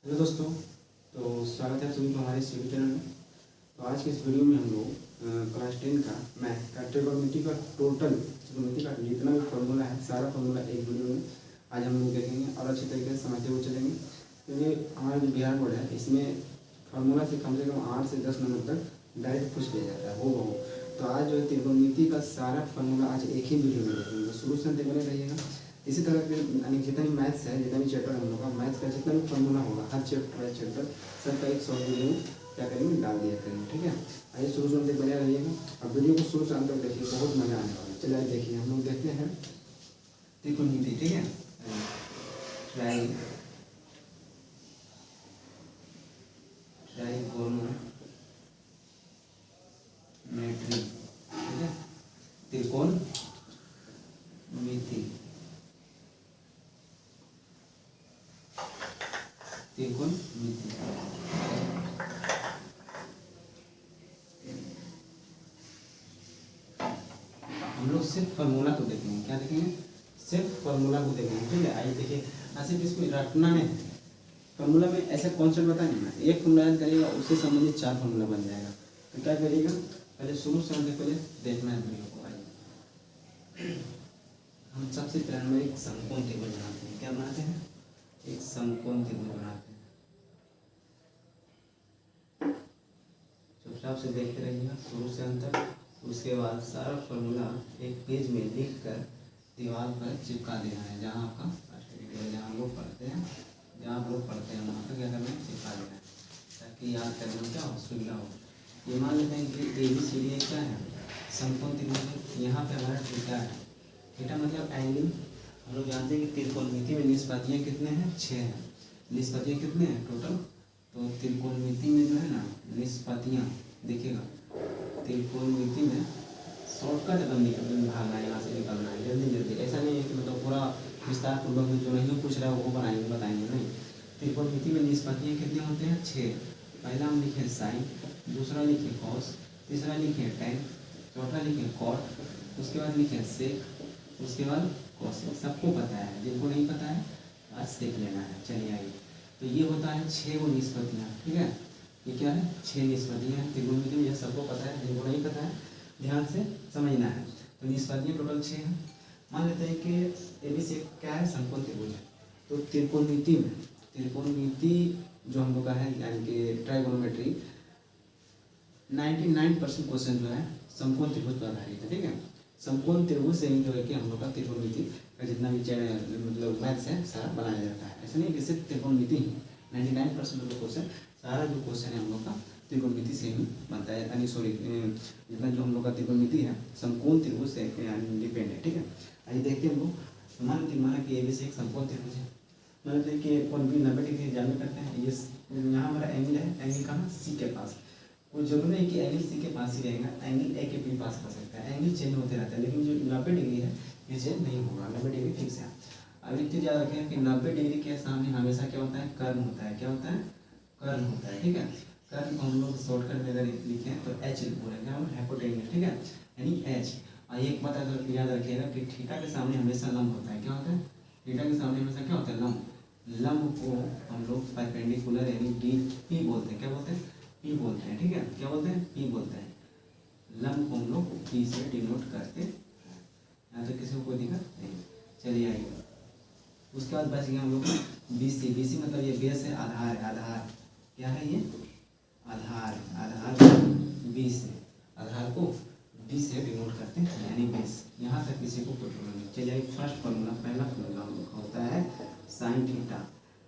Hello दोस्तों, तो स्वागत है सभी को हमारे इस यूट्यूब चैनल में। तो आज के इस वीडियो में हम लोग क्लास 10 का मैथ का ट्रिग्नोमेट्री का टोटल ट्रिग्नोमेट्री का जितना भी फॉर्मूला है सारा फॉर्मूला एक वीडियो में आज हम लोग देखेंगे और अच्छी तरीके से समझते हुए चलेंगे। तो ये हमारा जो बिहार बोर्ड है इसमें फार्मूला से कम 8 से 10 नंबर तक डायरेक्ट पूछ लिया जाता है हो। तो आज जो है ट्रिग्नोमेट्री का सारा फार्मूला आज एक ही वीडियो में देखेंगे, शुरू से अंत बने रहिएगा। इसी तरह के यानी जितना भी मैथ्स है, जितना भी चैप्टर हम लोग का मैथ्स का जितना भी फॉर्मूला होगा हर चैप्टर सबका एक शॉर्ट वीडियो में क्या करेंगे डाल दिया करेंगे, ठीक है। आइए शुरू से अंत तक बने रहिएगा और वीडियो को शुरू से अंत तक देखिए, बहुत मजा आने वाला है। चलिए देखिए हम लोग देखते हैं त्रिकोणमिति, ठीक है। ट्राइगोनोमेट्री, ठीक है, त्रिकोणमिति। त्रिकोणमिति हम लोग सिर्फ फार्मूला को देखेंगे। क्या देखेंगे? सिर्फ फार्मूला को देखेंगे, ठीक है। आइए देखिए, सिर्फ इसको रटना है। फार्मूला में ऐसा कॉन्सेप्ट बताएंगे ना, एक फार्मूला याद करिएगा उससे संबंधित 4 फार्मूला बन जाएगा। तो क्या करिएगा, पहले शुरू से अंत पहले देखना है वीडियो को। आइए हम सबसे पहले एक समकोण त्रिभुज बनाते हैं। क्या बनाते हैं? एक समकोण त्रिभुज बनाते हैं। चुपचाप से देखते रहिएगा शुरू से अंत तक। उसके बाद सारा फार्मूला एक पेज में लिख कर दीवार पर चिपका देना है। जहाँ आपका जहाँ हम लोग पढ़ते हैं वहाँ पर क्या करना है, चिपका देना है, ताकि याद करने में क्या हो, सुविधा हो। ये मान लेते हैं कि ABCD क्या है, समकोण त्रिभुज। यहाँ पे हमारा थीटा है। थीटा मतलब एंगल। हम लोग जानते हैं कि त्रिकोणमिति में निष्पत्तियाँ कितने हैं, 6 हैं। निष्पत्तियाँ कितने हैं टोटल? तो त्रिकोणमिति में जो है ना निष्पत्तियाँ, देखिएगा त्रिकोणमिति में शॉर्टकट भागना है, यहाँ से निकलना है जल्दी जल्दी। ऐसा नहीं है कि मतलब पूरा विस्तार पूर्वक में जो नहीं पूछ रहा है वो बनाएंगे बताएंगे, नहीं। त्रिकोणमिति में निष्पत्तियाँ कितने होते हैं, 6। पहला हम लिखे साइन, दूसरा लिखे कॉस, तीसरा लिखे टेन, चौथा लिखे कॉट, उसके बाद लिखे सेक, उसके बाद कॉसेक। सबको पता है, जिनको नहीं पता है आज सीख लेना है। चलिए आइए, तो ये होता है 6 वो निष्पत्तियाँ, ठीक है। ये क्या है, 6 निष्पत्तियाँ त्रिकोणमिति में, यह सबको पता है, जिनको नहीं पता है ध्यान से समझना है। तो निष्पत्तियाँ टोटल 6 हैं। मान लेते हैं कि ABC क्या है, समकोण त्रिभुज है। तो त्रिकोणमिति में, त्रिकोणमिति जो हम लोग का है यानी कि ट्राइगोनोमेट्री 99% क्वेश्चन जो है समकोण त्रिभुज पर आधारित है, ठीक है। समकोण त्रिभुज से ही जो है कि हम लोग का त्रिकोणमिति का जितना भी मतलब मैथ्स है सारा बनाया जाता है। ऐसा नहीं कि सिर्फ त्रिकोणमिति ही, 99% जो क्वेश्चन, सारा जो क्वेश्चन है हम लोग का त्रिकोणमिति से ही बनता है। यानी सॉरी, जितना जो हम लोग का त्रिकोणमिति है समकोण त्रिभुज से डिपेंड है, ठीक है। आइए देखते हैं हम लोग। माना कि ABC एक समकोण त्रिभुज है। मान लेते हैं कि कोण भी 90 डिग्री एग्जामिन करते हैं। ये यहाँ हमारा एंगल है, एंगल कहाँ, C के पास। कोई जरूर नहीं कि एंगल C के पास ही रहेगा, एंगल A के भी पास कर सकता है। एंगल चेंज होते रहता है, लेकिन जो 90 डिग्री है ये चेंज नहीं होगा, 90 डिग्री फिक्स है। अब एक चीज़ याद रखें कि 90 डिग्री के सामने हमेशा क्या होता है, कर्ण होता है। क्या होता है, कर्ण होता है, ठीक है। कर्ण को हम लोग शॉर्टकट में अगर लिखें तो H बोलेंगे, क्या होगा, हाइपोटेन्यूज, ठीक है, यानी H। और एक बात अगर याद रखिएगा कि थीटा के सामने हमेशा लंब होता है। क्या होता है, थीटा के सामने हमेशा क्या होता है, लंब। लंब को हम लोग परपेंडिकुलर यानी P बोलते हैं। क्या बोलते हैं, P बोलते हैं, ठीक है। क्या बोलते हैं, P बोलते हैं। लंब को हम लोग P से डिनोट करते हैं। यहाँ तो किसी को कोई दिक्कत नहीं। चलिए आइए, उसके बाद बच गया हम लोग BC। BC मतलब ये बेस है, आधार है। आधार क्या है, ये आधार। आधार B से, आधार को B से डिनोट करते हैं यानी बेस। यहाँ तक किसी को कोई प्रॉब्लम नहीं। चलिए फर्स्ट फार्मूला, पहला फार्मूला हम लोग का होता है साइन थीटा।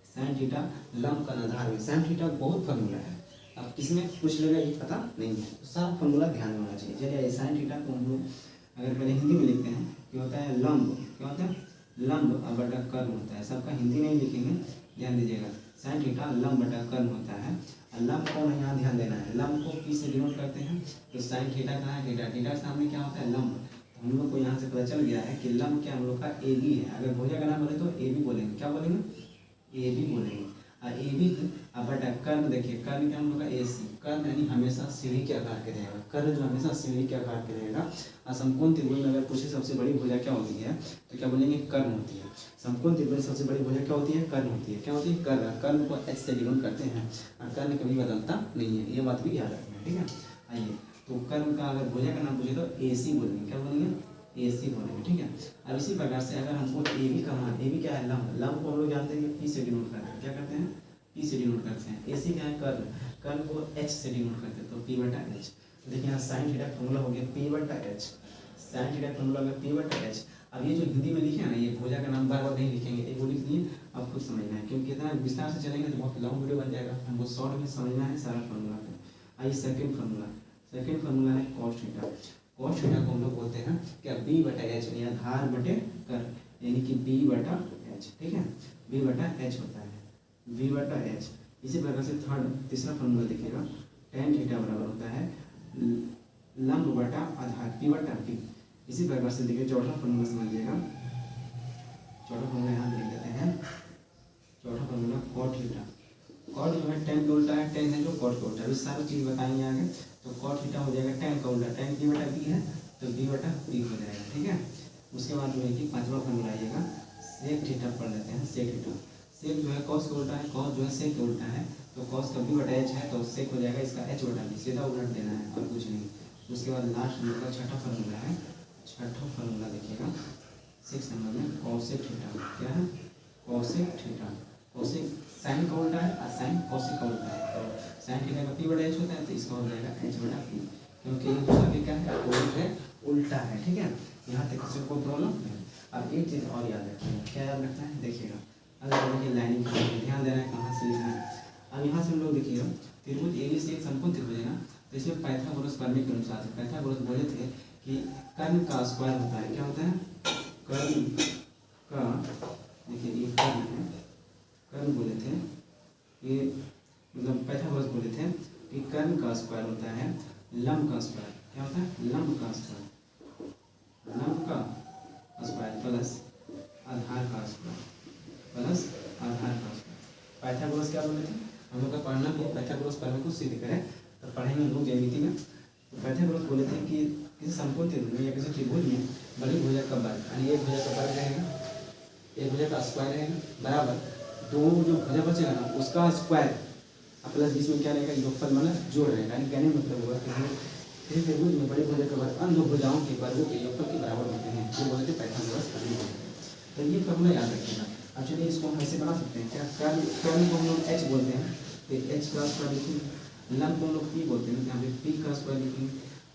साइन थीटा लंब का आधार में, साइन थीटा बहुत फार्मूला है। अब किसमें पूछ लेगा ये पता नहीं है, तो सारा फार्मूला ध्यान में होना चाहिए। चलिए साइन थीटा को हम लोग अगर पहले हिंदी में लिखते हैं, क्या होता है, लंब। क्या होता है, लंब बटा कर्ण होता है। सबका हिंदी नहीं लिखेंगे, ध्यान दीजिएगा। साइन थीटा लंब बटा कर्ण होता है। और लंब को हमें यहाँ ध्यान देना है, लंब को P से डिनोट करते हैं। तो साइन थीटा कहाँ है, थीटा। थीटा के सामने क्या होता है, लंब। तो हम लोग को यहाँ से पता चल गया है कि लंब क्या हम लोग का AB है। अगर भुजा का नाम बोले तो AB बोलेंगे। क्या बोलेंगे, AB बोलेंगे। ए बी बटा कर्ण, देखिए कर्ण क्या हम लोग का ए सी, कर्ण यानी हमेशा सीढ़ी के आकार के रहेगा, कर्ण जो हमेशा सीढ़ी के आकार के रहेगा। और समकोण त्रिभुज में अगर पूछे सबसे बड़ी भुजा क्या होती है तो क्या बोलेंगे कर्ण होती है। समकोण त्रिभुज में सबसे बड़ी भुजा क्या होती है, कर्ण होती है। क्या होती है, कर्ण। कर्ण को एच से डिनोट करते हैं और कर्ण कभी बदलता नहीं है, ये बात भी याद रखना है, ठीक है। आइए तो कर्ण का अगर भुजा का नाम पूछे तो ए सी बोलेंगे, क्या बोलेंगे, ए सी बोलेंगे, ठीक है। अब इसी प्रकार से अगर हमको ए बी का मान, ए बी क्या है, लंब, लंब को हम लोग जानते हैं पी से डिनोट करते हैं, क्या करते हैं, पी से डिनोट करते हैं। ए सी क्या है, कर्ण, कर्ण को एच से डिनोट करते हैं तो पी बटा एच। देखिए यहाँ साइन थीटा फॉर्मूला हो गया पी बटा एच, साइन थीटा फॉर्मूला हो गया पी बटा एच। अब ये जो हिंदी में लिखे हैं ना, ये भुजा का नाम बार बार नहीं लिखेंगे, एक वो लिख दिए, अब खुद समझना है क्योंकि इतना विस्तार से चलेंगे तो बहुत लॉन्ग वीडियो बन जाएगा, हमको शॉर्ट में समझना है सारा फॉर्मूला को। आइए सेकंड फार्मूला, सेकंड फार्मूला है cos थीटा। cos थीटा को हम लोग बोलते हैं क्या, b बटा एच, यानी आधार बटे कर, यानी कि b बटा एच, ठीक है, b बटा एच होता है, b बटा एच। इसी प्रकार से थर्ड तीसरा फार्मूला देखिएगा, tan थीटा बराबर होता है लंब बटा आधार p बटा p। इसी प्रकार से देखिए चौथा फार्मूला समझिएगा, चौथा फार्मूला यहाँ लिख देते हैं, चौथा फार्मूला cot थीटा। कॉट जो है tan का उल्टा है, tan है जो कॉट का उल्टा है, इस सारी चीज़ बताएंगे आगे। तो cot थीटा हो जाएगा tan का उल्टा, tan b बटा b है तो b बटा p हो जाएगा, ठीक है। उसके बाद जो है कि पांचवा फार्मूला आइएगा sec थीटा पढ़ लेते हैं, sec थीटा। sec जो है cos का उल्टा है, cos जो है sec का उल्टा है तो cos का b बटा h है तो sec हो जाएगा इसका h बटा b, सीधा उलट देना है और कुछ नहीं। उसके बाद लास्ट हम लोग का छठा फार्मूला है, छठा फार्मूला देखिएगा 6 नंबर में cosec थीटा, क्या है, cosec थीटा। cosec साइन का उल्टा है और साइन cosec का उल्टा है, तो साइन थीटा का p बटा h होता है तो इसका हो जाएगा h बटा p, क्योंकि ये दूसरा भी क्या है, उल्ट है, उल्टा है, ठीक है। यहाँ तक किसी को कोई प्रॉब्लम नहीं। अब एक चीज़ और याद रखिएगा, क्या याद रखना है, देखिएगा अगर देखिए लाइनिंग ध्यान देना है कहाँ से लिखना है। अब यहाँ से हम लोग देखिएगा त्रिभुज ए बी सी एक समकोण त्रिभुज है ना, तो इसमें पाइथागोरस प्रमेय के अनुसार पाइथागोरस बोले थे कि कर्ण का स्क्वायर होता है, क्या होता है, कर्ण का, देखिए ये कर्ण है, कर्ण बोले थे कि मतलब पाइथागोरस बोले थे कि कर्ण का स्क्वायर होता है लंब का स्क्वायर, क्या होता है, लंब का स्क्वायर, लंब का स्क्वायर प्लस आधार का स्क्वायर, प्लस आधार का स्क्वायर। पाइथागोरस क्या बोले थे, हम लोग का पढ़ना भी पाइथागोरस प्रमेय को सिद्ध करें तो पढ़ेंगे हम लोग ज्यामिति में। तो पाइथागोरस बोले थे कि किसी समकोण त्रिभुज में या किसी त्रिभुज में बड़ी भुजा का वर्ग, यानी एक भुजा का वर्ग रहेगा, एक भुजा का स्क्वायर रहेगा बराबर दो जो भुजा बचेगा ना उसका स्क्वायर प्लस बीच में क्या रहेगा, योगफल मतलब जोड़ रहेगा, यानी कहने मतलब हुआ कि किसी त्रिभुज में बड़ी भुजा का वर्ग अन्य दो भुजाओं के वर्गों के योगफल के बराबर होते हैं, जो बोले थे पाइथागोरस प्रमेय। तो ये फॉर्मूला याद रखिएगा। अब चलिए इसको हम ऐसे बना सकते हैं, क्या कर्ण को हम लोग h बोलते हैं तो h का स्क्वायर लिखेंगे, लंब को हम लोग p बोलते हैं, यहाँ पे p का स्क्वायर लिखेंगे,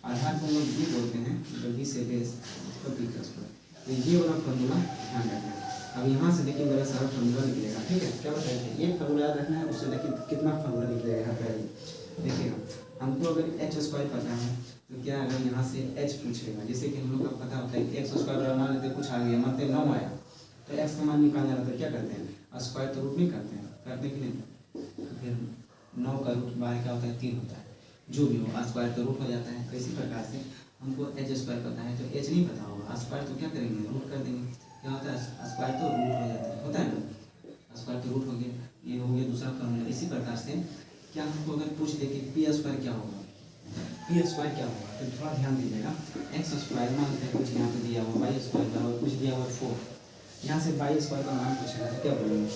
आधार को हम लोग b बोलते हैं तो b से बेस तो p का स्क्वायर। तो ये वाला फॉर्मूला ध्यान रखना है। अब यहाँ से देखिए मेरा सारा फॉर्मूला निकलेगा, ठीक है। क्या बताइए, एक फॉर्मूला याद रखना है, उससे देखिए कितना फॉर्मूला निकलेगा यहाँ पे। देखिएगा हमको अगर h स्क्वायर पता है तो क्या अगर यहाँ से h पूछेगा, जैसे कि हम लोग का पता होता है कि x स्क्वायर मान लेते कुछ आ गया मतलब 9 आया तो x का मान निकालना रहता है, क्या करते हैं स्क्वायर तो रूट नहीं करते हैं, करते कि नहीं, फिर 9 का रूट बाहर क्या होता है 3 होता है, जो भी हो स्क्वायर तो रूट हो जाता है। तो इसी प्रकार से हमको h स्क्वायर पता है तो h नहीं पता होगा स्क्वायर तो क्या करेंगे रूट कर देंगे, क्या होता है स्क्वायर तो रूट हो जाता है, होता है ना, स्क्वायर तो रूट हो गया, ये हो गया दूसरा फॉर्मूला। इसी प्रकार से क्या हमको अगर पूछ दे कि पी स्क्वायर क्या होगा, पी स्क्वायर क्या होगा तो थोड़ा ध्यान दीजिएगा, एक्स स्क्वायर मान लेते हैं कुछ यहाँ पे दिया हुआ, वाई स्क्वायर बराबर कुछ दिया हुआ 4, यहाँ से वाई स्क्वायर का मान पूछेगा तो क्या बोलेंगे,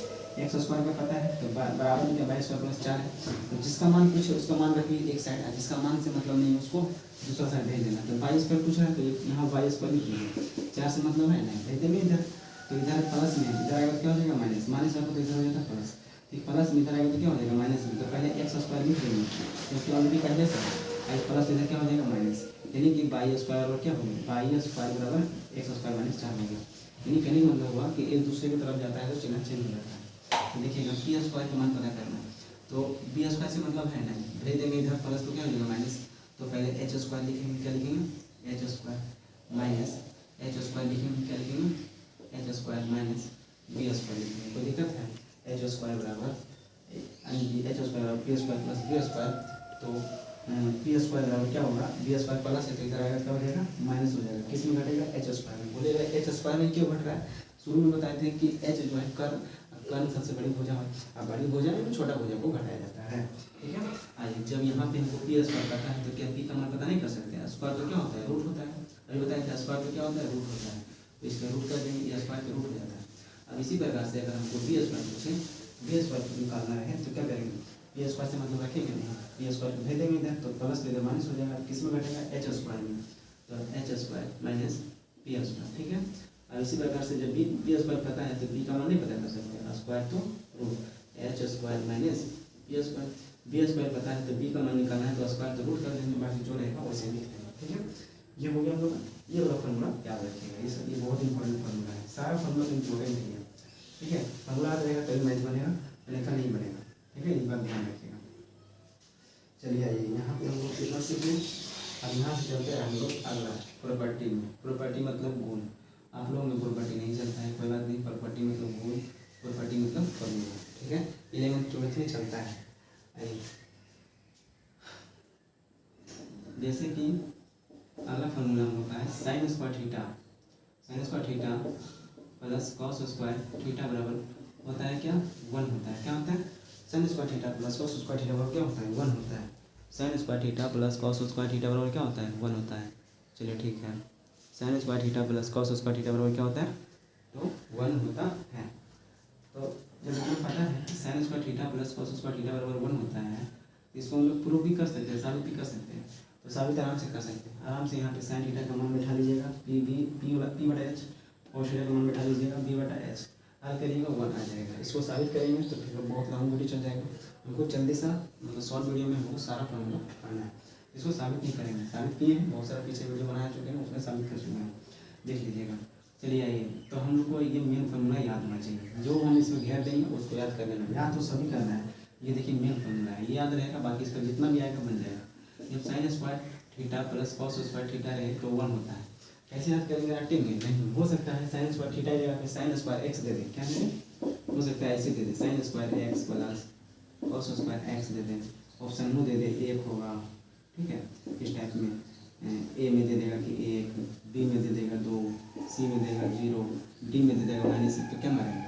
एक्स स्क्वायर का पता है तो बराबर में क्या वाई स्क्वायर प्लस 4 है, तो जिसका मान पूछे उसका मान रखिए एक साइड, जिसका मान से मतलब नहीं उसको दूसरा साइड भेज देना। तो वाई स्क्वायर पूछ रहा है तो यहाँ वाई स्क्वायर लिख दीजिए, 4 से मतलब है नहीं भेज देंगे इधर, तो इधर प्लस में इधर आएगा क्या हो जाएगा माइनस, माइनस आपको तो इधर हो जाता प्लस, ठीक प्लस में इधर आएगा तो क्या हो जाएगा माइनस में, तो पहले एक्स स्क्वायर लिख देंगे क्योंकि ऑलरेडी पहले से आई प्लस इधर क्या हो जाएगा माइनस, यानी कि वाई स्क्वायर और क्या होगा वाई स्क्वायर बराबर एक्स स्क्वायर माइनस 4 हो गया, यानी कहने का मतलब हुआ कि एक दूसरे की तरफ जाता है तो चिन्ह चेंज हो जाता है। तो देखिएगा पी स्क्वायर का मान पता करना है तो बी स्क्वायर से मतलब है नहीं, भेज देंगे इधर प्लस तो क्या हो जाएगा माइनस, तो पहले एच स्क्वायर लिखेंगे, क्या लिखेंगे H square minus H square लिखेंगे, क्या लिखेंगे H square minus B square लिखेंगे, कोई दिक्कत है, एच स्क्वायर बराबर यानी H square P square plus B square, तो पी स्क्वायर बराबर क्या होगा बी स्क्वायर प्लस है तो इधर आएगा क्या हो जाएगा माइनस हो जाएगा, किस में घटेगा एच स्क्वायर में। बोलेगा एच स्क्वायर में क्यों घट रहा है, शुरू में बताए थे कि एच जो है कर्ण सबसे बड़ी भुजा है, अब बड़ी भुजा में छोटा भुजा को घटाया जाता है, ठीक है। आइए जब यहाँ पे हमको पी स्क्वायर पता है तो क्या पी का मान पता नहीं कर सकते हैं, स्क्वायर तो क्या होता है रूट होता है, अभी बताया कि स्क्वायर तो क्या होता है रूट होता है, तो इसका रूट कर देंगे, ये स्क्वायर का रूट हो जाता है। अब इसी प्रकार से अगर हमको बी स्क्वायर पूछे, बी स्क्वायर को निकालना है तो क्या करेंगे, बी स्क्वायर से मतलब रखेंगे नहीं, बी स्क्वायर को भेज देंगे इधर तो प्लस इधर माइनस हो जाएगा, किस में घटेगा एच स्क्वायर में, तो H square minus P square, ठीक है। और इसी प्रकार से जब बी स्क्वायर पता है तो बी का मान नहीं पता कर सकते, स्क्वायर तो root H square minus P square, B square पता है तो बी का मान निकालना है तो स्क्वायर तो रूट कर देंगे, बाकी जो रहेगा वैसे लिख देंगे, ठीक है। ये हो गया हम लोग, ये वाला फॉर्मूला याद रखिएगा, ये सब ये बहुत इंपॉर्टेंट फॉर्मूला है, सारा फॉर्मूला इंपॉर्टेंट है, ठीक है। फॉर्मूला रहेगा तभी मैथ बनेगा, अन्यथा नहीं बनेगा, ठीक है, इस बात ध्यान रखिएगा। चलिए आइए यहाँ पे हम लोग कितना सीखे, अब यहाँ से चलते हैं हम लोग अगला प्रॉपर्टी में, प्रॉपर्टी मतलब गुण, आप लोगों में प्रॉपर्टी नहीं चलता है कोई बात नहीं, प्रॉपर्टी मतलब गुण, प्रॉपर्टी मतलब फॉर्मूला, ठीक है, 11th 12th में चलता है। आइए जैसे कि अगला फॉर्मूला हम लोग का है sine square theta, sine square theta plus cos square theta बराबर होता है क्या 1 होता है, क्या होता है sine square theta plus cos square theta बराबर क्या होता है 1 होता है, sine square theta plus cos square theta बराबर क्या होता है 1 होता है। चलिए ठीक है, sine square theta plus cos square theta बराबर क्या होता है तो 1 होता है। तो जब हमें पता है कि sine square theta plus cos square theta बराबर 1 होता है, इसको हम लोग प्रूव भी कर सकते हैं, साबित भी कर सकते हैं, तो साबित आराम से कर सकते हैं, आराम से यहाँ पे साइन थीटा का मान बैठा लीजिएगा पी बटा एच, और थीटा का मान बैठा लीजिएगा बी बटा एच, हल करिएगा 1 आ जाएगा, इसको साबित करेंगे तो फिर बहुत लंबा वीडियो चल जाएगा, हमको जल्दी सा मतलब शॉर्ट वीडियो में हमको सारा फॉर्मूला पढ़ना है, इसको साबित नहीं करेंगे, साबित किए हैं बहुत सारा पीछे वीडियो बना चुके हैं उसमें साबित कर चुके हैं, देख लीजिएगा। चलिए आइए, तो हम लोग को ये मेन फॉर्मूला याद होना चाहिए, जो हम इसमें घेर देंगे उसको याद कर लेना, याद तो सभी करना है, ये देखिए मेन फॉर्मूला है, ये याद रहेगा, बाकी इसका जितना भी आएगा बन जाएगा। जब sine square theta plus cos square theta रहे तो 1 होता है, कैसे याद करेंगे रटेंगे नहीं, हो सकता है साइन स्क्वायर थीटा जगह पे साइन स्क्वायर एक्स दे दें, क्या दे दें, हो सकता है ऐसे दे दें sine square x plus cos square x दे दें, ऑप्शन में दे दे 1 होगा, ठीक है, इस टाइप में ए में दे देगा कि 1, बी में दे देगा 2, सी में देगा 0, डी में दे देगा -1, तो क्या मारेंगे,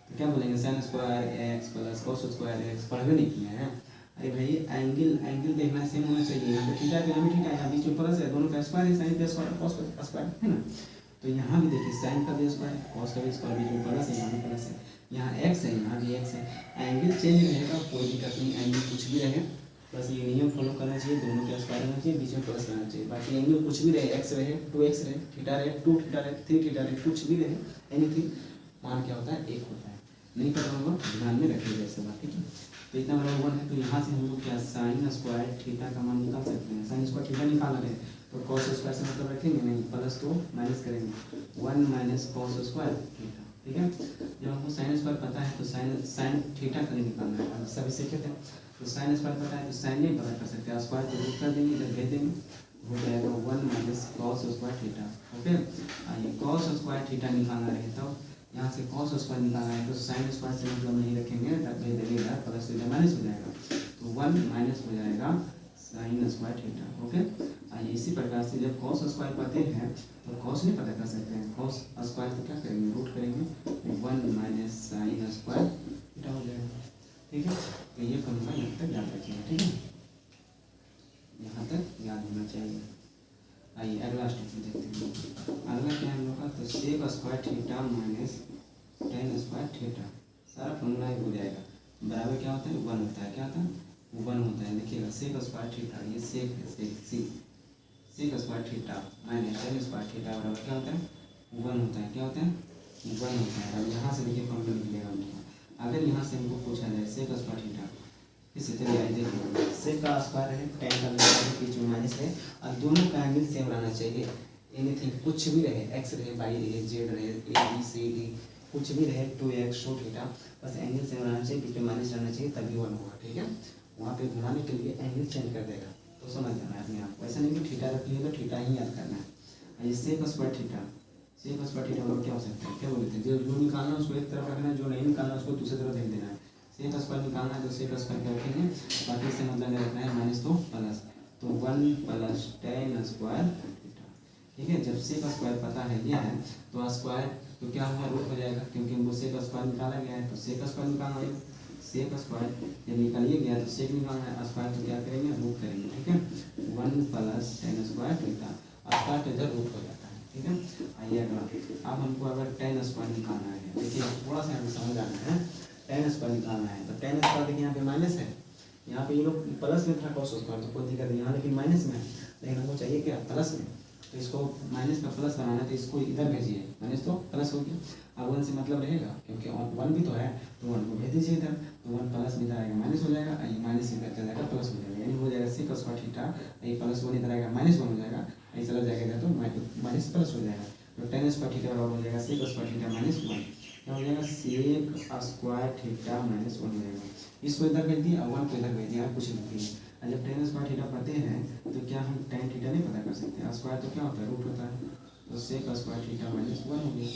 तो क्या बोलेंगे sine square x plus cos square x, पढ़वे नहीं किया है, अरे भाई एंगल देखना सेम होना चाहिए, यहाँ पे थीटा पे यहाँ भी थीटा, यहाँ बीच में प्लस है, दोनों का स्क्वायर है, साइन का स्क्वायर कॉस का स्क्वायर है ना, तो यहाँ भी देखिए साइन का भी स्क्वायर कॉस का भी स्क्वायर, बीच में प्लस है यहाँ भी प्लस है, यहाँ एक्स है यहाँ भी एक्स है, एंगल चेंज रहेगा कोई दिक्कत नहीं, एंगल कुछ भी रहे बस ये नियम फॉलो करना चाहिए, दोनों का स्क्वायर रहना चाहिए, बीच में प्लस रहना चाहिए, बाकी एंगल कुछ भी रहे एक्स रहे 2x रहे थीटा रहे 2 थीटा रहे 3 थीटा रहे कुछ भी रहे एनीथिंग, मान क्या होता है 1 होता है, नहीं पता होगा ध्यान में रखिएगा ऐसे बात, ठीक है। तो इतना बराबर 1 है, तो यहाँ से हम लोग क्या साइन स्क्वायर थीटा का मान निकाल सकते हैं, साइन स्क्वायर थीटा निकालना है तो कॉस स्क्वायर से मतलब रखेंगे नहीं, प्लस तो माइनस करेंगे 1 माइनस कॉस स्क्वायर थीटा, ठीक है। जब हमको साइन स्क्वायर पता है तो साइन थीटा का निकालना है, सभी सीखे थे, तो साइन स्क्वायर पता है तो साइन नहीं पता कर सकते, स्क्वायर तो रूट कर देंगे, जब भेज देंगे हो जाएगा 1 minus cos square theta, okay. आइए कॉस स्क्वायर थीटा निकालना रहे तो यहाँ से कॉस स्क्वायर निकालना है तो साइन स्क्वायर से मतलब नहीं रखेंगे, तब भेज देंगे इधर प्लस से माइनस हो जाएगा, तो 1 माइनस हो जाएगा साइन स्क्वायर थीटा, ओके। आइए इसी प्रकार से जब कॉस स्क्वायर पते हैं तो कॉस नहीं पता कर सकते हैं, कॉस स्क्वायर तो क्या करेंगे रूट करेंगे 1 माइनस साइन स्क्वायर थीटा हो जाएगा, ठीक है। तो ये फॉर्मूला यहाँ तक याद रखिएगा, ठीक है, यहाँ तक याद होना चाहिए। आइए अगला स्टेप में देखते हैं, अगला क्या है हम लोग का, तो sec square theta minus tan square theta, सारा फॉर्मूला हो जाएगा, बराबर क्या होता है 1 होता है, क्या होता है 1 होता है, देखिएगा सेक स्क्वायर थीटा, ये सेक है sec square theta minus tan square theta बराबर क्या होता है 1 होता है, क्या होता है 1 होता है। अब यहाँ से देखिए फॉर्मूला निकलेगा हमको, अगर यहाँ से हमको पूछा जाए सेक स्क्वायर थीटा, इससे चलिए आइए देखिए सेक का स्क्वायर है टेन का बीच में माइनस है, और दोनों का एंगल सेम रहना चाहिए, एनीथिंग कुछ भी रहे एक्स रहे वाई रहे जेड रहे ए बी सी डी कुछ भी रहे 2x 2 थीटा, बस एंगल सेम रहना चाहिए, बीच में माइनस रहना चाहिए तभी 1 होगा, ठीक है। वहाँ पे घुमाने के लिए एंगल चेंज कर देगा, तो समझ जाना है अपने आप, वैसा नहीं कि थीटा रख लिए तो थीटा ही याद करना है। ये सेक स्क्वायर थीटा मतलब क्या हो सकता है, क्या बोलते हैं जो निकालना है उसको एक तरफ रखना है, जो नहीं निकालना है उसको दूसरी तरफ भेज देना है, सेक स्क्वायर निकालना है तो सेक स्क्वायर क्या रखेंगे, बाकी से मतलब रखना है माइनस तो प्लस, तो 1 प्लस टेन स्क्वायर थीटा, ठीक है। जब सेक स्क्वायर पता है ये है तो स्क्वायर तो क्या होगा, रूट हो जाएगा, क्योंकि हमको सेक स्क्वायर निकाला गया है, तो सेक स्क्वायर निकालना है, सेक स्क्वायर जब निकालिए गया तो सेक निकालना है, स्क्वायर तो क्या करेंगे, रूट करेंगे, ठीक है। 1 plus ten square theta, square तो इधर रूट हो जाता है, ठीक है। आइए अगला, अब हमको अगर टेन स्क्वायर निकालना है, देखिए थोड़ा सा हमें समझ आना है, टेन स्क्वायर निकालना है, तो टेन स्क्वायर देखिए यहाँ पे माइनस है, यहाँ पे ये लोग प्लस में था कॉस स्क्वायर, तो कोई दिक्कत नहीं, यहाँ लेकिन माइनस में है, लेकिन हमको चाहिए क्या, प्लस में, तो इसको माइनस का प्लस बनाना है, तो इसको इधर भेजिए, माइनस तो प्लस हो गया, अब 1 से मतलब रहेगा, क्योंकि 1 भी तो है, तो 1 को भेज दीजिए इधर, तो 1 प्लस में इधर आएगा माइनस हो जाएगा, ये माइनस इधर चला जाएगा प्लस हो जाएगा, यानी हो जाएगा सेक स्क्वायर थीटा, ये प्लस 1 इधर आएगा माइनस 1 हो जाएगा, ये चला जाएगा इधर तो माइनस प्लस हो जाएगा, तो टेन स्क्वायर थीटा बराबर हो जाएगा सेक स्क्वायर थीटा माइनस 1, क्या हो जाएगा, सेक स्क्वायर थीटा माइनस 1 हो जाएगा, इसको इधर भेज दिया, 1 को इधर भेज दिया, कुछ नहीं है। जब टेन स्क्वायर थीटा पढ़ते हैं तो क्या हम टेन थीटा नहीं पता कर सकते, स्क्वायर तो क्या होता है, रूट होता है, तो सेक स्क्वायर थीटा माइनस 1 हो गया,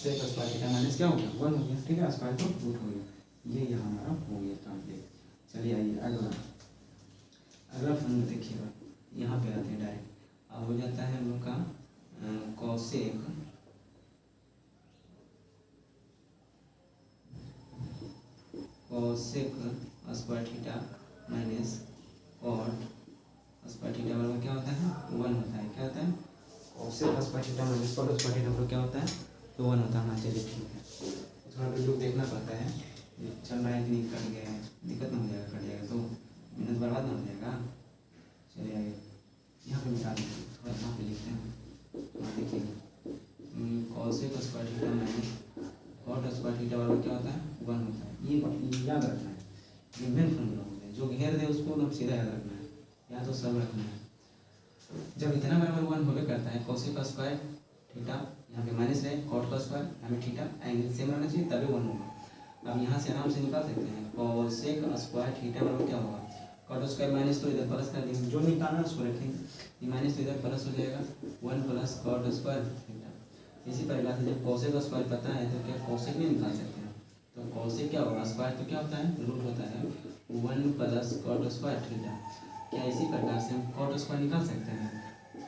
सेक स्क्वायर थीटा माइनस क्या हो गया, 1 हो गया, ठीक है, स्क्वायर तो रूट हो गया, ये यहाँ हमारा हो गया कंप्लीट। चलिए आइए अगला फॉर्मूला देखिएगा, यहाँ पे आते हैं डायरेक्ट, अब हो जाता है हम लोग का cosec square theta minus cot square theta बराबर क्या होता है, 1 होता है, क्या होता है, cosec square theta minus cot square theta बराबर क्या होता है, तो 1 होता है। हाँ चलिए ठीक है, थोड़ा वीडियो देखना पड़ता है, चल रहा है कि नहीं, कट गया है, दिक्कत ना हो जाएगा, कट जाएगा तो मिनट बर्बाद ना हो जाएगा। चलिए आगे यहाँ पे मिटा देंगे, थोड़ा यहाँ पे लिखते हैं, देखिए cosec square theta minus cot square theta बराबर क्या होता है, 1 होता है, ये याद रखना है, ये मेन फॉर्मूला होता है, जो घेर दे उसको हम सीधा याद रखना है, या तो सब रखना है। जब इतना बराबर 1 होकर करता है, कॉसेक स्क्वायर थीटा यहाँ पे माइनस है, कॉट का स्क्वायर यहाँ पे थीटा, एंगल सेम रहना चाहिए तभी 1 होगा। अब यहाँ से आराम से निकाल सकते हैं, कॉसेक स्क्वायर थीटा बराबर क्या होगा, कॉट स्क्वायर माइनस तो इधर प्लस कर देंगे, जो निकालना है उसको रखेंगे, ये माइनस तो इधर प्लस हो जाएगा, 1 प्लस कॉट स्क्वायर थीटा। इसी प्रकार से जब कॉसेक स्क्वायर पता है तो क्या कॉसेक नहीं निकाल सकते हैं, तो कॉसेक क्या होगा, स्क्वायर तो क्या होता है, रूट होता है, 1 प्लस कॉट स्क्वायर थीटा। क्या इसी प्रकार से हम कॉट स्क्वायर निकाल सकते हैं,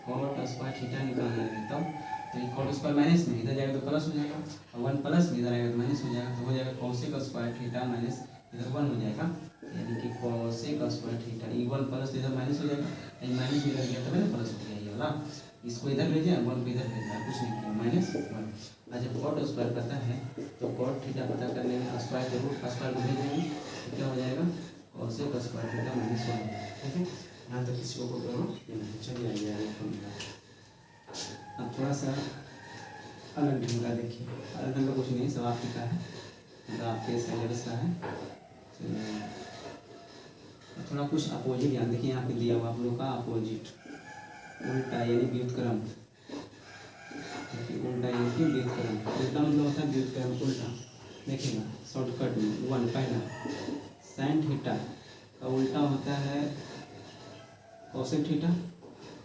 कॉट स्क्वायर थीटा निकालना है तब, तो ये कॉट स्क्वायर माइनस में इधर जाएगा तो प्लस हो जाएगा, और 1 प्लस में इधर आएगा तो माइनस हो जाएगा, तो हो जाएगा कॉसेक स्क्वायर थीटा माइनस इधर 1 हो जाएगा, यानी कि कॉसेक स्क्वायर थीटा, ये 1 प्लस इधर माइनस हो जाएगा, माइनस इधर गया तो मैंने प्लस हो गया, ये वाला इसको इधर भेजा, 1 को इधर भेजा, कुछ नहीं किया, माइनस 1। और जब कॉट स्क्वायर पता है तो कॉट थीटा पता करने में स्क्वायर के रूट स्क्वायर को भेज देंगे, तो क्या हो जाएगा, कॉसेक स्क्वायर थीटा माइनस 1, ठीक है। यहाँ तक किसी को करो, चलिए आइए अब थोड़ा सा अलग ढंग का देखिए, अलग ढंग का कुछ नहीं, सब आपकी का है, मतलब आपके सिलेबस का है। चलिए थोड़ा कुछ अपोजिट ध्यान देखिए, यहाँ पे दिया हुआ आप लोग का अपोजिट, उल्टा यानी व्युत्क्रम, उल्टा यानी कि व्युत्क्रम, उल्टा मतलब होता है व्युत्क्रम उल्टा, देखिएगा शॉर्टकट में 1 पहला साइन थीटा का उल्टा होता है कॉसेक थीटा,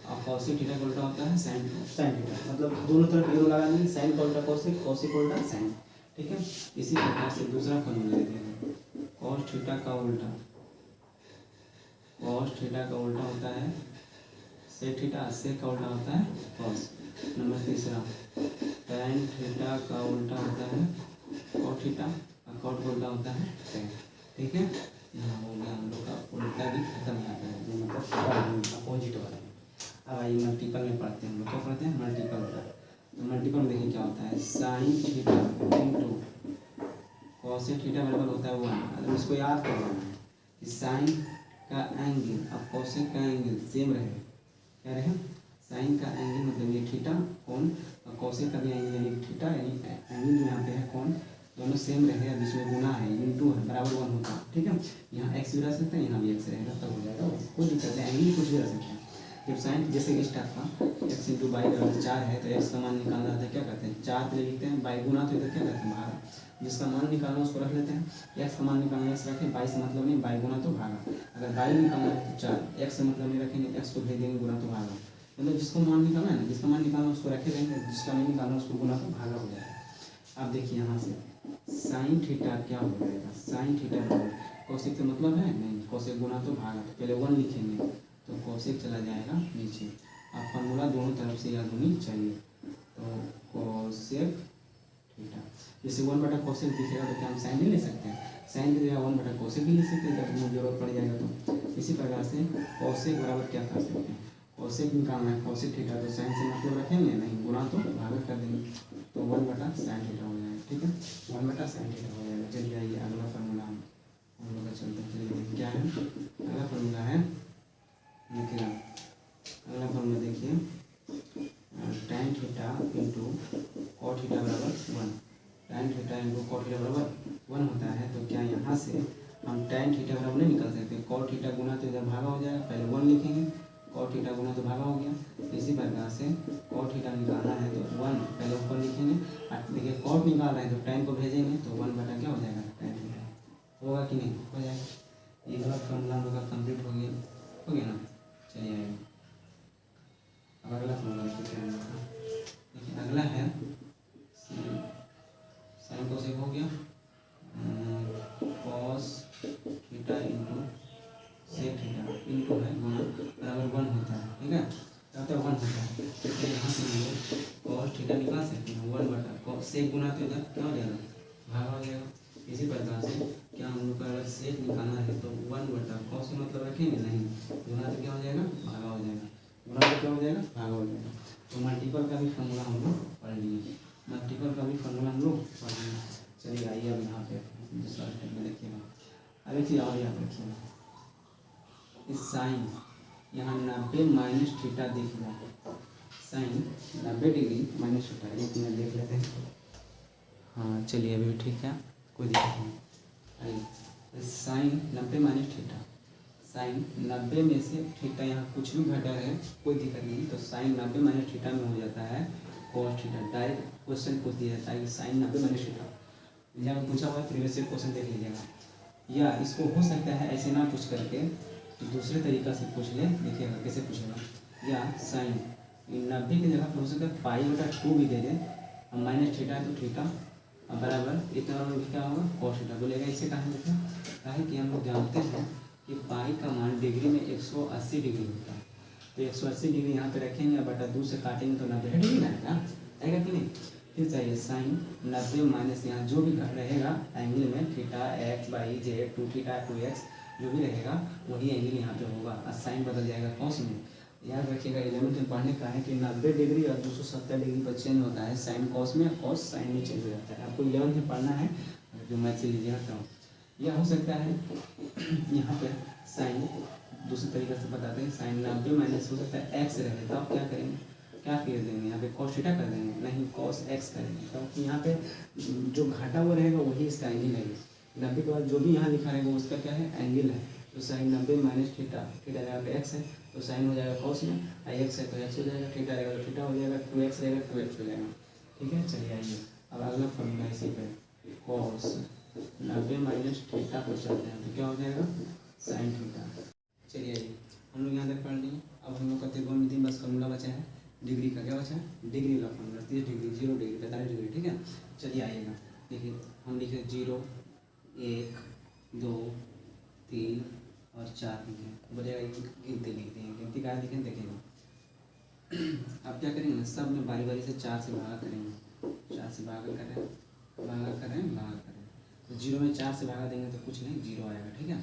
और कॉसेक थीटा का उल्टा होता है साइन थीटा, मतलब दोनों तरफ एरो लगा देंगे, साइन का उल्टा कॉसेक, कॉसेक उल्टा साइन, ठीक है। इसी प्रकार से दूसरा फॉर्मूला देते हैं, कॉस थीटा का उल्टा, कॉस थीटा का उल्टा होता है सेक थीटा, सेक का उल्टा होता है कॉस। नंबर तीसरा टैन थीटा का उल्टा होता है कॉट थीटा, और कॉट का उल्टा होता है टैन, ठीक है। यहाँ हो गया हम लोग का उल्टा भी खत्म यहाँ पे, जो मतलब अपोजिट वाला है। अब आइए मल्टीपल में पढ़ते हैं हम लोग, क्या पढ़ते हैं, मल्टीपल का। तो मल्टीपल में देखिए क्या होता है, sine theta into cosec theta बराबर होता है 1। अगर इसको याद करना है कि साइन का एंगल और कॉसेक का एंगल सेम रहे, क्या रहे, साइन का एंगल मतलब ये थीटा कोण, और कॉसेक का भी एंगल यानी थीटा, यानी एंगल जो यहाँ पे है कोण, दोनों सेम रहे, जिसमें गुना है इंटू है बराबर 1 होता है, ठीक है। यहाँ एक्स भी रह सकते हैं, यहाँ भी एक्स रहेगा, तब हो जाएगा, कोई दिक्कत नहीं, एंगल कुछ भी रह सकते हैं। जब साइन जैसे कि स्टार्ट था एक्स इंटू बाई बराबर 4 है, तो एक्स का मान निकालना रहता है, क्या करते हैं 4 पे लिखते हैं, बाई गुना तो इधर क्या करते हैं भागा, जिसका मान निकालना उसको रख लेते हैं, एक्स का मान निकालना एक्स रखें, बाई से मतलब नहीं, बाई गुना तो भागा, अगर बाई निकालना है तो 4, एक्स से मतलब नहीं रखेंगे, एक्स को भेज देंगे, गुना तो भागा, मतलब जिसको मान निकालना है ना, जिसका मान निकालना उसको रखे रहेंगे, जिसका नहीं निकालना उसको गुना तो भागा हो जाएगा। अब देखिए यहाँ से साइन थीटा क्या हो जाएगा, साइन थीटा कौशिक से मतलब है नहीं, कौशिक गुना तो भागा, तो पहले 1 लिखेंगे तो कौशिक चला जाएगा नीचे। अब फॉर्मूला दोनों तरफ से याद होनी चाहिए, तो कौशिक थीटा। जैसे 1/cosec दिखेगा तो क्या हम साइन नहीं ले सकते हैं, साइन की जगह 1/cosec भी ले सकते हैं जब हमें जरूरत पड़ जाएगा तो। इसी प्रकार से cosec बराबर क्या कर सकते हैं, cosec निकालना है cosec थीटा, तो साइन से मतलब रखेंगे नहीं, गुना तो भाग कर देंगे, तो 1/sin थीटा हो जाएगा। ठीक है, 1/sin थीटा हो जाएगा। चलिए आइए अगला फार्मूला हम लोग का चलते हैं। चलिए क्या है अगला फार्मूला है, देखिएगा अगला फार्मूला देखिए, tan theta into cot theta बराबर 1, tan theta into cot theta बराबर 1 होता है। तो क्या यहाँ से हम tan थीटा बराबर नहीं निकाल सकते, कॉट थीटा गुना तो इधर भागा हो जाएगा, पहले 1 लिखेंगे, कॉट थीटा गुना तो भागा हो गया। इसी प्रकार से कॉट थीटा निकालना है तो 1 पहले ऊपर लिखेंगे, और देखिए कॉट निकाल रहे हैं तो tan को भेजेंगे तो 1 बटा क्या हो जाएगा tan थीटा, होगा कि नहीं, हो जाएगा। ये वाला फॉर्मूला हम लोग का कंप्लीट हो गया ना। चलिए अब अगला फॉर्मूला देखिए अगला है साइन कोसेक हो गया, cos theta into sec theta into है गुना बराबर 1 होता है। ठीक है, क्या होता है 1 होता है, तो यहाँ से हम लोग कॉस थीटा निकाल सकते हैं, 1/cos सेक गुना तो इधर क्या हो जाएगा, भागा हो जाएगा। इसी प्रकार से क्या हम लोग का अगर सेक निकालना है तो 1/cos मतलब रखेंगे नहीं, गुना तो क्या हो जाएगा, भागा हो जाएगा, गुना तो क्या हो जाएगा, भागा हो जाएगा। तो मल्टीपल का भी फॉर्मूला हम लोग पढ़ लिए, मल्टीपल का भी फॉर्मूला हम लोग पढ़ लिए। चलिए आइए अब यहाँ पे दूसरा स्टेप में देखिएगा, अब एक चीज़ और याद रखिएगा, इस साइन यहाँ 90 माइनस थीटा देखिएगा, साइन 90 डिग्री माइनस थीटा, एक मिनट देख लेते हैं। हाँ चलिए अभी ठीक है, कोई दिक्कत नहीं। आइए साइन 90 माइनस थीटा, साइन 90 में से थीटा यहाँ कुछ भी घटा है कोई दिक्कत नहीं, तो साइन 90 माइनस थीटा में हो जाता है कॉस थीटा। डायरेक्ट क्वेश्चन पूछ दिया जाता है कि साइन 90 माइनस थीटा, यहाँ पूछा हुआ है, प्रीवियस ईयर क्वेश्चन देख लीजिएगा। या इसको हो सकता है ऐसे ना पूछ करके दूसरे तरीका से पूछ ले, देखिएगा कैसे पूछेगा, या साइन 90 की जगह पर हो सकता है π/2 भी दे दे, माइनस थीटा है तो थीटा बराबर इतना भी क्या होगा कॉस थीटा बोलेगा। इसे कहा लिखा है कि हम लोग जानते हैं कि पाई का मान डिग्री में 180 डिग्री होता है, तो 180 डिग्री यहाँ पे रखेंगे, बटा 2 से काटेंगे तो 90 डिग्री आएगा, आएगा कि नहीं। फिर चाहिए साइन 90 माइनस यहाँ जो भी रहेगा एंगल में थीटा x/z 2θ 2x जो भी रहेगा वही एंगल यहाँ पे होगा, और साइन बदल जाएगा कॉस में। याद रखिएगा 11th में पढ़ने का है कि 90 डिग्री और 270 डिग्री पर चेंज होता है, साइन कॉस में, कॉस साइन में चेंज हो जाता है। आपको 11th में पढ़ना है, जो मैथ से लीजिएगा तो यह हो सकता है यहाँ पे साइन दूसरे तरीके से बताते हैं, साइन 90 माइनस हो सकता है एक्स रहे, तो आप क्या करेंगे, क्या कर देंगे यहाँ पे कॉस थीटा कर देंगे, नहीं कॉस एक्स करेंगे, क्योंकि यहाँ पे जो घाटा हुआ रहेगा वही इसका एंगल है। 90 के बाद जो भी यहाँ लिखा रहेगा उसका क्या है, एंगल है। तो साइन 90 माइनस थीटा, थीटा जगह पे एक्स है तो साइन हो जाएगा कॉस में, एक्स है तो एक्स हो जाएगा, थीटा रहेगा तो थीटा हो जाएगा, 2x रहेगा 2x हो जाएगा। ठीक है, चलिए आइए अब अगला फॉर्मूला इसी पे कॉस 90 माइनस थीटा पर चलते हैं तो क्या हो जाएगा साइन थीटा। चलिए आइए हम लोग यहाँ तक पढ़ लिए। अब हम लोग का त्रिकोणमिति बस फॉर्मूला बचा है, डिग्री का क्या बचा है, डिग्री का फॉर्मूला 30 डिग्री 0 डिग्री 45 डिग्री। ठीक है, चलिए आइएगा, देखिए हम लिखे 0 1 2 3 और 4 लिखे, बोलेगा गिनती लिखते हैं, गिनती का लिखें देखिएगा। अब क्या करेंगे ना, सब में बारी बारी से 4 से भागा करेंगे, 4 से भागा करें, भागा करें, भागा करें, तो 0 में 4 से भागा देंगे तो कुछ नहीं 0 आएगा। ठीक है,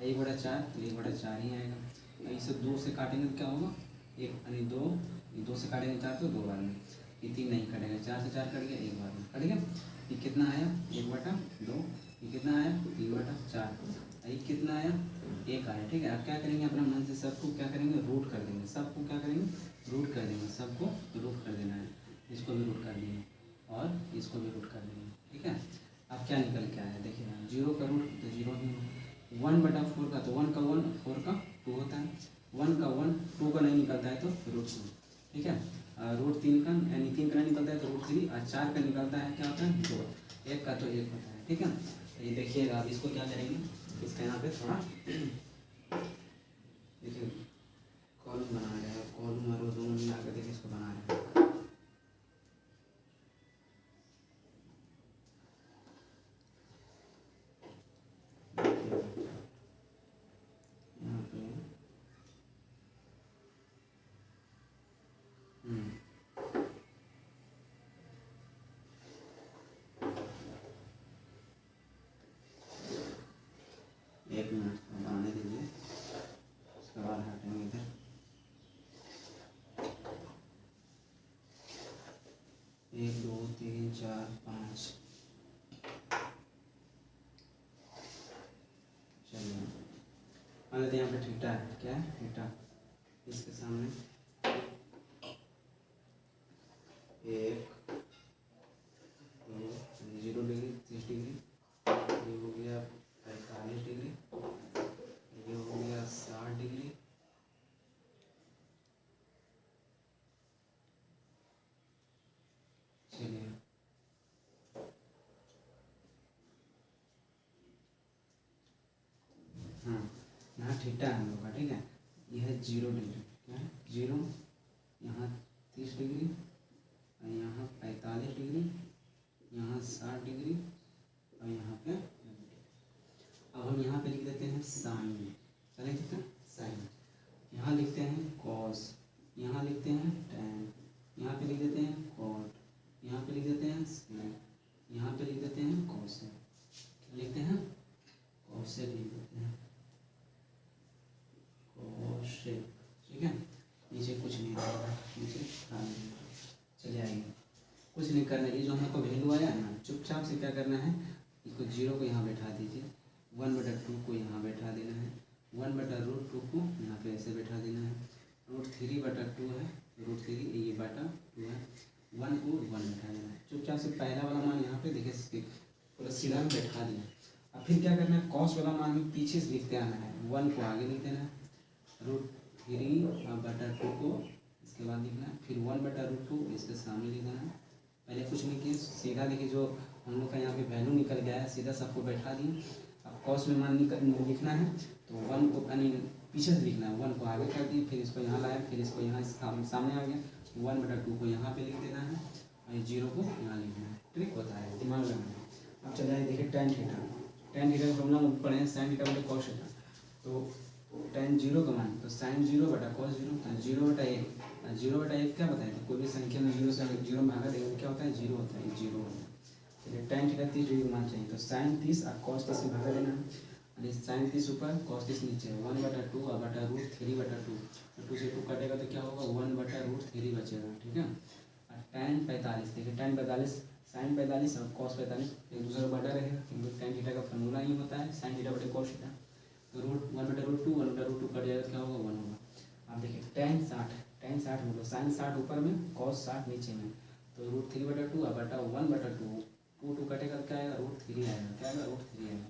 1/4 तो 1/4 ही आएगा। इसे 2 से काटेंगे तो क्या होगा 1 यानी 2, 2 से काटेंगे 4 तो 2 बार में, ये 3 नहीं कटेगा, 4 से 4 कट गया 1 बार में कट गया। ये कितना आया 1/2, ये कितना आया 3/4, ये कितना आया 1 आया। ठीक है, अब क्या करेंगे अपना मन से सबको क्या करेंगे रूट कर देंगे, सबको क्या करेंगे रूट कर देंगे, सबको रूट कर देना है, इसको भी रूट कर देंगे और इसको भी रूट कर देंगे। ठीक है, अब क्या निकल के आया देखिए, 0 का रूट तो 0 ही, 1/4 का तो 1 का 1 4 का 2 होता है, 1 का 1 2 का नहीं निकलता है तो √2। ठीक है, √3 का यानी 3 का नहीं निकलता है तो √3, और 4 का निकलता है क्या होता है 2, 1 का तो 1 होता है। ठीक है, तो ये देखिएगा अब इसको क्या करेंगे, इसका यहाँ पे थोड़ा देखिए कॉलम बना रहे हैं, कॉलम और रो दोनों मिला कर देखिए इसको बना रहे हैं। यहाँ पे मान लेते हैं यहाँ पे थीटा है, क्या है थीटा, इसके सामने 1 2 0 डिग्री 30 डिग्री, ये हो गया 45 डिग्री, ये हो गया 60 डिग्री, चलिए हाँ यहाँ थीटा है हम लोग का, ठीक है, यह है 0 डिग्री, क्या है 0, यहाँ 30 डिग्री, यहाँ 45 डिग्री, यहाँ 60 डिग्री और यहाँ पे 90 डिग्री। अब हम यहाँ पे लिख देते हैं साइन, क्या लिख देते हैं साइन, यहाँ लिखते हैं कॉस, यहाँ लिखते हैं टैन, यहाँ पे लिख देते हैं कॉट, यहाँ पे लिख देते हैं सेक, यहाँ पे लिख देते हैं कोसेक, क्या लिखते हैं कोसेक लिख देते हैं कोसेक, ठीक है। नीचे कुछ नहीं रहेगा, नीचे खाली, चलिए आइए, कुछ नहीं करना, ये जो हमको वैल्यू आया ना, चुपचाप से क्या करना है, इसको 0 को यहाँ बैठा दीजिए, 1/2 को यहाँ बैठा देना है, 1/√2 को यहाँ पे ऐसे बैठा देना है, √3/2 है, √3 ये बटा 2 है, 1 को 1 बैठा देना है, चुपचाप से पहला वाला मान यहाँ पे देखिए पूरा सीधा में बैठा दिया। अब फिर क्या करना है, कॉस वाला मान में पीछे से लिखते आना है, 1 को आगे लिख देना है, √3/2 को इसके बाद लिखना है, फिर 1/√2 इसके सामने लिख देना है। पहले कुछ नहीं किए, सीधा देखिए जो हम लोग का यहाँ पे वैल्यू निकल गया है, सीधा सबको बैठा दिए। अब कॉस में मान लिखना है तो 1 को यानी पीछे से लिखना है, 1 को आगे कर दिए, फिर इसको यहाँ लाया, फिर इसको यहाँ सामने आ गया, 1/2 को यहाँ पे लिख देना है और 0 को यहाँ लिखना है, ट्रिक होता है, दिमाग लगाना है। अब चलिए देखिए टैन थीटा, टैन थीटा का फॉर्मूला हम पढ़े हैं, साइन थीटा बटे कॉस थीटा, तो टैन 0 का मान तो साइन 0/cos 0, 0/1, 0/1 क्या बताया था, कोई भी संख्या में 0 से 0 में भागा देंगे क्या होता है 0 होता है, 0 होता है। चलिए टैन थीटा 30 डिग्री का मान चाहिए, तो साइन 30 और कॉस 30 में भागा देना है, और साइन 30 ऊपर कॉस 30 नीचे, 1/2 और बटा √3/2, तो 2 से 2 कटेगा तो क्या होगा 1/√3 बचेगा, ठीक है। और टैन 45, देखिए टैन 45, साइन 45 और कॉस 45 एक दूसरे को बटा रहेगा, क्योंकि टैन थीटा का फॉर्मूला ही होता है साइन थीटा बटे कॉस थीटा, तो √1/√2 1/√2 कट जाएगा, क्या होगा 1 होगा। अब देखिए टैन 60 मतलब साइन 60 ऊपर में कॉस 60 नीचे में, तो √3/2 और बटा 1/2, 2 कटेगा क्या आएगा √3 आएगा, क्या आएगा √3 आएगा।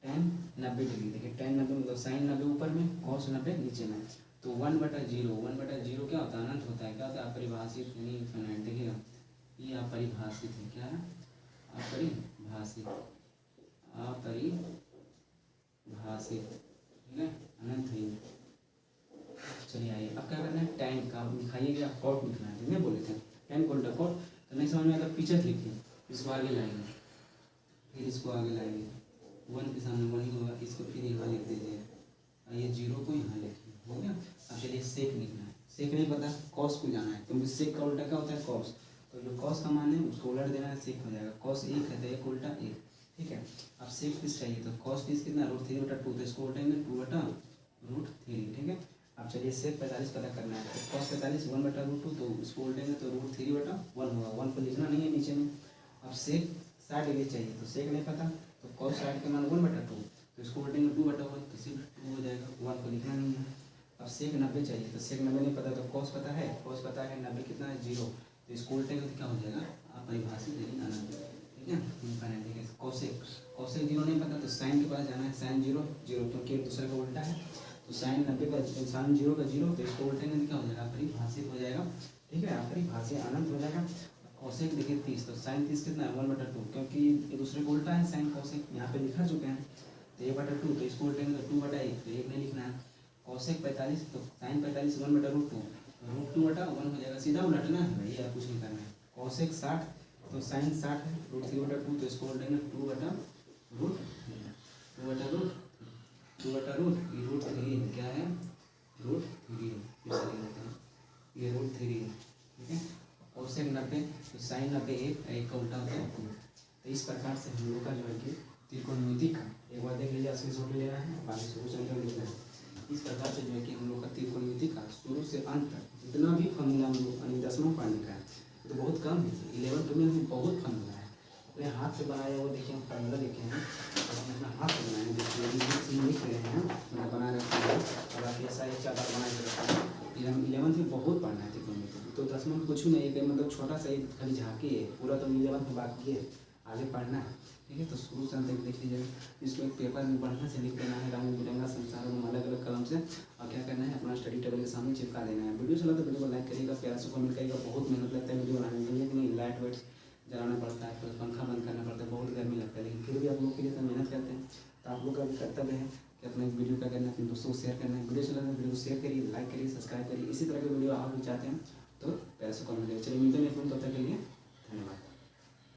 टैन 90 डिग्री, देखिए टैन 90 मतलब साइन 90 ऊपर में कॉस 90 नीचे में, तो 1/0 क्या होता है अनंत होता है, क्या होता है अपरिभाषित यानी इनफिनिट, देखिएगा ये अपरिभाषित है, क्या है अपरिभाषित, ठीक है अनंत है। चलिए आइए अब क्या करना है, टैन का लिखाइएगा कॉट लिखना है, नहीं बोले थे टैन को उल्टा कॉट, तो नहीं समझ में आता पीछे लिखिए, इसको आगे लाएंगे, फिर इसको आगे लाएंगे, 1 के सामने 1 ही होगा, इसको फिर यहाँ लिख दीजिए और ये 0 को यहाँ लिखिए, हो गया। अब चलिए सेक लिखना है, सेक नहीं पता कॉस को जाना है, क्योंकि सेक का उल्टा क्या होता है कॉस, तो जो कॉस का मान है उसको उलट देना है, सेक हो जाएगा, कॉस 1 है तो 1 उल्टा 1, ठीक है। अब सेक किस चाहिए, तो कॉस 30 कितना √3/2, तो इसको उल्टेंगे 2/√3, ठीक है। अब चलिए सेक 45 पता करना है, तो कॉस 45 1/√2, तो इसको उल्टेंगे तो √3/1 होगा, 1 को लिखना नहीं है नीचे में। अब सेक 60 डिग्री चाहिए, तो सेक नहीं पता, तो कॉस 60 के मान 1/2, तो इसको उल्टेंगे 2/1, तो सिर्फ 2 हो जाएगा, 1 को लिखना नहीं है। अब सेक 90 चाहिए, तो सेक 90 नहीं पता, तो कॉस पता है, कॉस पता है 90 कितना है 0, तो इसको उल्टेंगे तो क्या हो जाएगा अपरिभाषित लेकिन अनंत, ठीक है इनफाइनाइट, ठीक है। कॉसेक 0 नहीं पता, तो साइन के पास जाना है, साइन 0 क्योंकि एक दूसरे का उल्टा है, तो साइन 90 का साइन 0 का 0, तो इसको उल्टेंगे तो क्या हो जाएगा अपरिभाषित हो जाएगा, ठीक है अपरिभाषित अनंत हो जाएगा। कॉसेक देखिए 30, तो साइन 30 कितना है 1/2, क्योंकि एक दूसरे को उल्टा है साइन कॉसेक यहाँ पे लिखा चुके हैं, तो 1/2, तो इसको उल्टेंगे तो 2/1, तो 1 नहीं लिखना है। कॉसेक 45, तो साइन 45 1/√2, तो √2/1 हो जाएगा, सीधा उलटना है भाई, यार कुछ नहीं करना है। कॉसेक 60, तो साइन 60 है √3/2, तो इसको उल्टेंगे 2/√3 क्या है √3, ये √3 है, ठीक है। कॉसेक 90, तो साइन 90 1 का उल्टा होता है 2, तो इस प्रकार से हम लोग का जो है कि त्रिकोणमिति का एक बार देख लीजिए, स्क्रीनशॉट ले लेना है, बाकी शुरू से अंत लिखना है। इस प्रकार से जो है कि हम लोग का त्रिकोणमिति का शुरू से अंत तक जितना भी फॉर्मूला हम लोग 10वां पढ़ने का है, तो बहुत कम है, 11 12 में बहुत फॉर्मूला है, अपने हाथ से बनाया वो देखिए हम फॉर्मूला देखे हैं, और हम अपना हाथ से बनाए देखिए लिख रहे हैं, बना रहे हैं इसमें कुछ नहीं है, मतलब छोटा सा एक खाली झांकी है, पूरा तो मिल जाएगा, बाकी है आगे पढ़ना है। ठीक है, तो शुरू से अंत तक देख लीजिएगा। इसको एक पेपर में बढ़िया से लिख देना है, रंग बिरंगा संसार में अलग अलग कलम से, और क्या करना है, अपना स्टडी टेबल के सामने चिपका देना है। वीडियो चला तो वीडियो को लाइक करिएगा, प्यार से कमेंट करिएगा। बहुत मेहनत लगता है वीडियो बनाने में, कि नहीं, लाइट वेट जलाना पड़ता है, फिर पंखा बंद करना पड़ता है, बहुत गर्मी लगता है, लेकिन फिर भी आप लोग के लिए तो मेहनत करते हैं। तो आप लोग का भी कर्तव्य है कि अपने वीडियो का करना है, अपने दोस्तों को शेयर करना है। वीडियो चला तो वीडियो को शेयर करिए, लाइक करिए, सब्सक्राइब करिए। इसी तरह के वीडियो आप भी चाहते हैं तो प्यार से कमेंट करिए। चलिए मिलते हैं, तब तक के लिए धन्यवाद।